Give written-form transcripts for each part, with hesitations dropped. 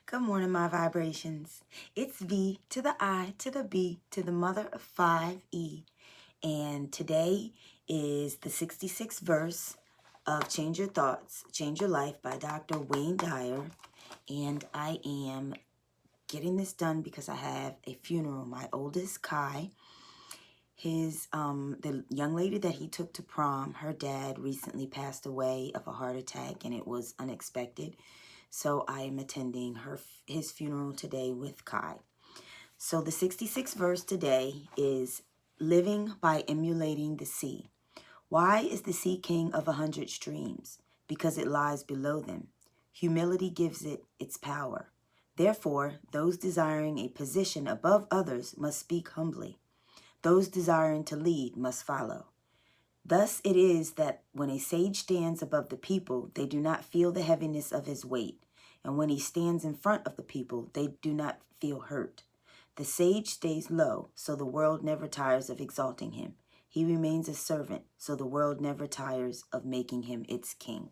Good morning, my vibrations. It's V to the I to the B to the mother of 5E. And today is the 66th verse of Change Your Thoughts, Change Your Life by Dr. Wayne Dyer. And I am getting this done because I have a funeral. My oldest, Kai, the young lady that he took to prom, her dad recently passed away of a heart attack, and it was unexpected. So I am attending his funeral today with Kai. So the 66th verse today is living by emulating the sea. Why is the sea king of 100 streams? Because it lies below them. Humility gives it its power. Therefore, those desiring a position above others must speak humbly. Those desiring to lead must follow. Thus it is that when a sage stands above the people, they do not feel the heaviness of his weight. And when he stands in front of the people, they do not feel hurt. The sage stays low, so the world never tires of exalting him. He remains a servant, so the world never tires of making him its king.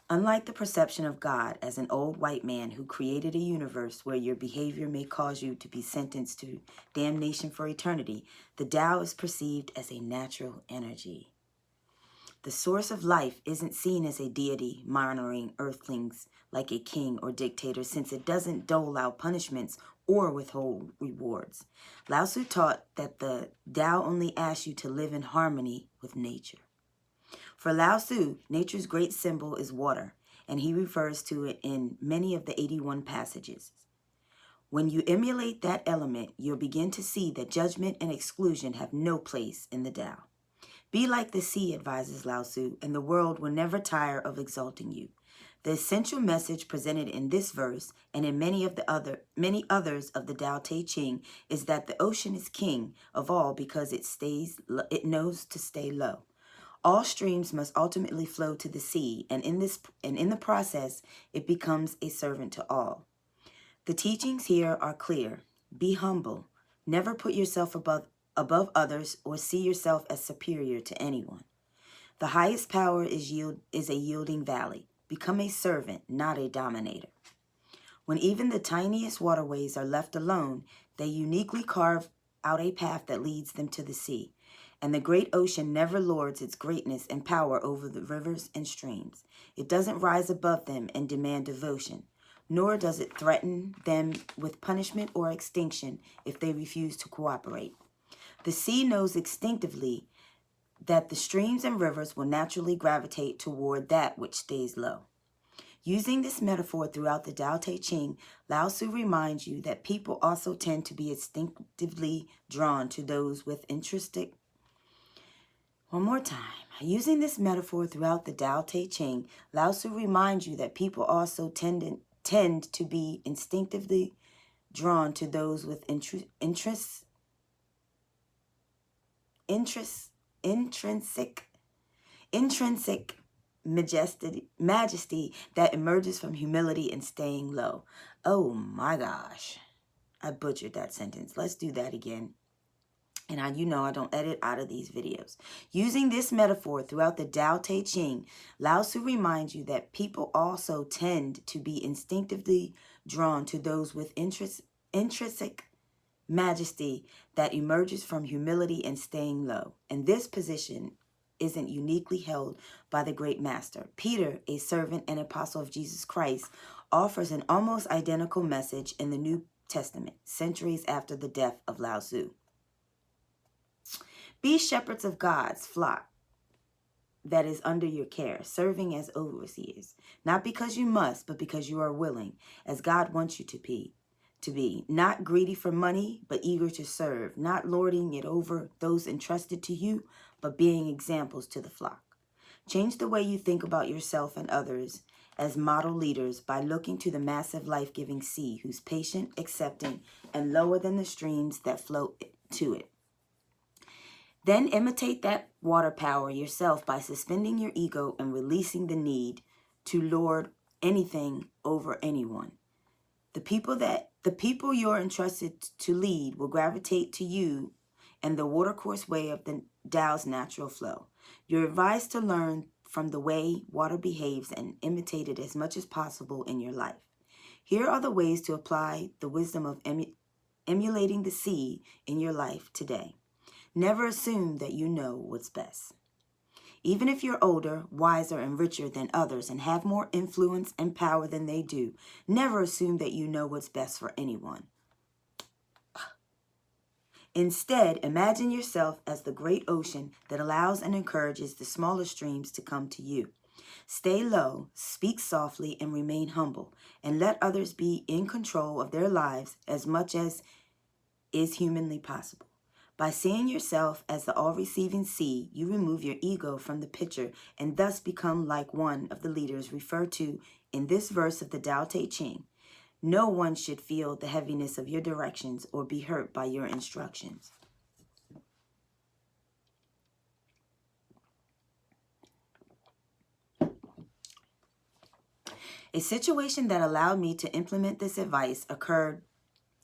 Unlike the perception of God as an old white man who created a universe where your behavior may cause you to be sentenced to damnation for eternity, the Tao is perceived as a natural energy. The source of life isn't seen as a deity monitoring earthlings like a king or dictator, since it doesn't dole out punishments or withhold rewards. Lao Tzu taught that the Tao only asks you to live in harmony with nature. For Lao Tzu, nature's great symbol is water, and he refers to it in many of the 81 passages. When you emulate that element, you'll begin to see that judgment and exclusion have no place in the Tao. Be like the sea, advises Lao Tzu, and the world will never tire of exalting you. The essential message presented in this verse and in many others of the Tao Te Ching is that the ocean is king of all because it knows to stay low. All streams must ultimately flow to the sea, and in the process, it becomes a servant to all. The teachings here are clear. Be humble. Never put yourself above others or see yourself as superior to anyone. The highest power is a yielding valley. Become a servant, not a dominator. When even the tiniest waterways are left alone, they uniquely carve out a path that leads them to the sea. And the great ocean never lords its greatness and power over the rivers and streams. It doesn't rise above them and demand devotion, nor does it threaten them with punishment or extinction if they refuse to cooperate. The sea knows instinctively that the streams and rivers will naturally gravitate toward that which stays low. Using this metaphor throughout the Tao Te Ching, Lao Tzu reminds you that people also tend to be instinctively drawn to those with intrinsic. One more time. Using this metaphor throughout the Tao Te Ching, Lao Tzu reminds you that people also tend to be instinctively drawn to those with intrinsic majesty that emerges from humility and staying low. Oh my gosh. I butchered that sentence. Let's do that again. And I don't edit out of these videos. Using this metaphor throughout the Tao Te Ching, Lao Tzu reminds you that people also tend to be instinctively drawn to those with intrinsic majesty that emerges from humility and staying low. And this position isn't uniquely held by the great master. Peter, a servant and apostle of Jesus Christ, offers an almost identical message in the New Testament, centuries after the death of Lao Tzu. Be shepherds of God's flock that is under your care, serving as overseers, not because you must, but because you are willing, as God wants you to be, not greedy for money, but eager to serve, not lording it over those entrusted to you, but being examples to the flock. Change the way you think about yourself and others as model leaders by looking to the massive life-giving sea, who's patient, accepting, and lower than the streams that flow to it. Then imitate that water power yourself by suspending your ego and releasing the need to lord anything over anyone. The people you're entrusted to lead will gravitate to you and the watercourse way of the Tao's natural flow. You're advised to learn from the way water behaves and imitate it as much as possible in your life. Here are the ways to apply the wisdom of emulating the sea in your life today. Never assume that you know what's best. Even if you're older, wiser, and richer than others and have more influence and power than they do, never assume that you know what's best for anyone. Instead, imagine yourself as the great ocean that allows and encourages the smaller streams to come to you. Stay low, speak softly, and remain humble, and let others be in control of their lives as much as is humanly possible. By seeing yourself as the all-receiving sea, you remove your ego from the picture and thus become like one of the leaders referred to in this verse of the Tao Te Ching. No one should feel the heaviness of your directions or be hurt by your instructions. A situation that allowed me to implement this advice occurred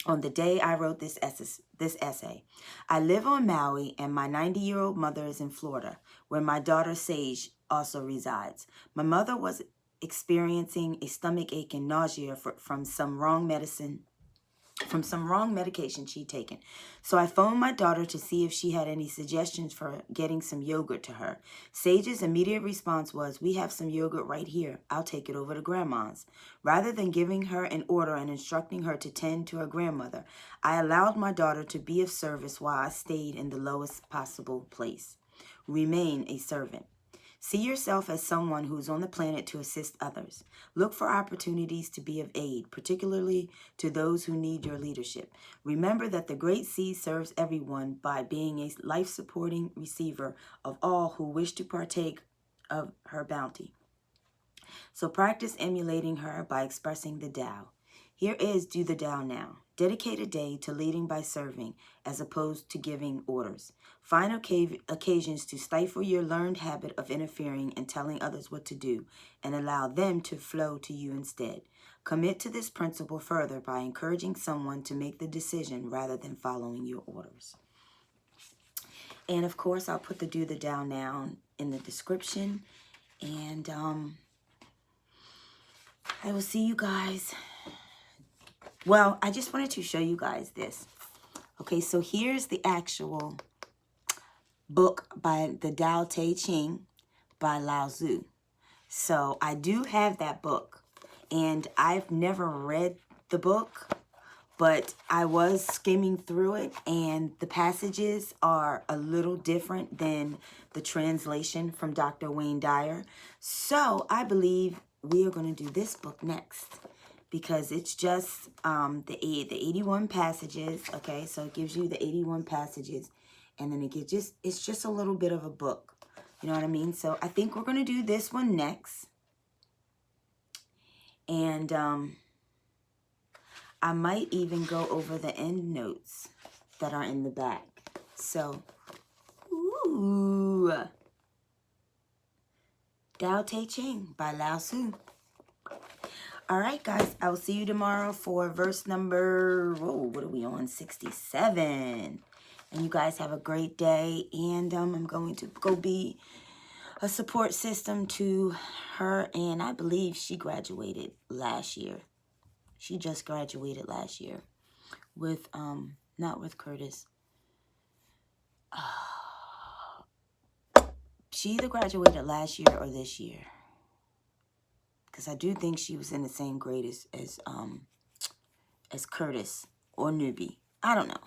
on the day I wrote this essay. I live on Maui, and my 90-year-old mother is in Florida, where my daughter Sage also resides. My mother was experiencing a stomach ache and nausea from some wrong medication she'd taken. So I phoned my daughter to see if she had any suggestions for getting some yogurt to her. Sage's immediate response was, "We have some yogurt right here. I'll take it over to Grandma's." Rather than giving her an order and instructing her to tend to her grandmother, I allowed my daughter to be of service while I stayed in the lowest possible place. Remain a servant. See yourself as someone who's on the planet to assist others. Look for opportunities to be of aid, particularly to those who need your leadership. Remember that the Great Sea serves everyone by being a life-supporting receiver of all who wish to partake of her bounty. So practice emulating her by expressing the Tao. Here is Do the Tao Now. Dedicate a day to leading by serving as opposed to giving orders. Find occasions to stifle your learned habit of interfering and telling others what to do and allow them to flow to you instead. Commit to this principle further by encouraging someone to make the decision rather than following your orders. And of course, I'll put the Do the Tao Now in the description. And I will see you guys. Well, I just wanted to show you guys this. Okay, so here's the actual book by the Tao Te Ching by Lao Tzu. So I do have that book, and I've never read the book, but I was skimming through it, and the passages are a little different than the translation from Dr. Wayne Dyer. So I believe we are going to do this book next, because it's just the 81 passages. Okay, so it gives you the 81 passages, and then it's just a little bit of a book. You know what I mean? So I think we're going to do this one next. And I might even go over the end notes that are in the back. So, ooh. Tao Te Ching by Lao Tzu. All right, guys. I will see you tomorrow for verse number, what are we on? 67. And you guys have a great day. And I'm going to go be a support system to her. And I believe she graduated last year. She just graduated last year with, not with Curtis. She either graduated last year or this year. Because I do think she was in the same grade as Curtis or Newbie. I don't know.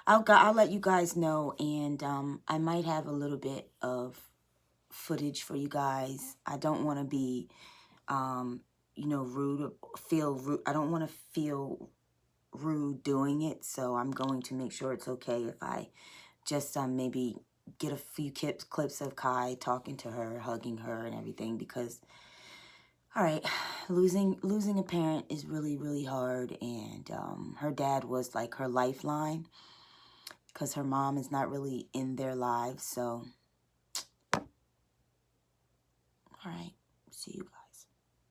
I'll let you guys know, and I might have a little bit of footage for you guys. I don't want to be, you know, rude or feel rude. I don't want to feel rude doing it, so I'm going to make sure it's okay if I just maybe get a few clips of Kai talking to her, hugging her, and everything, because, all right, losing a parent is really, really hard, and her dad was like her lifeline, because her mom is not really in their lives. So, all right, see you guys.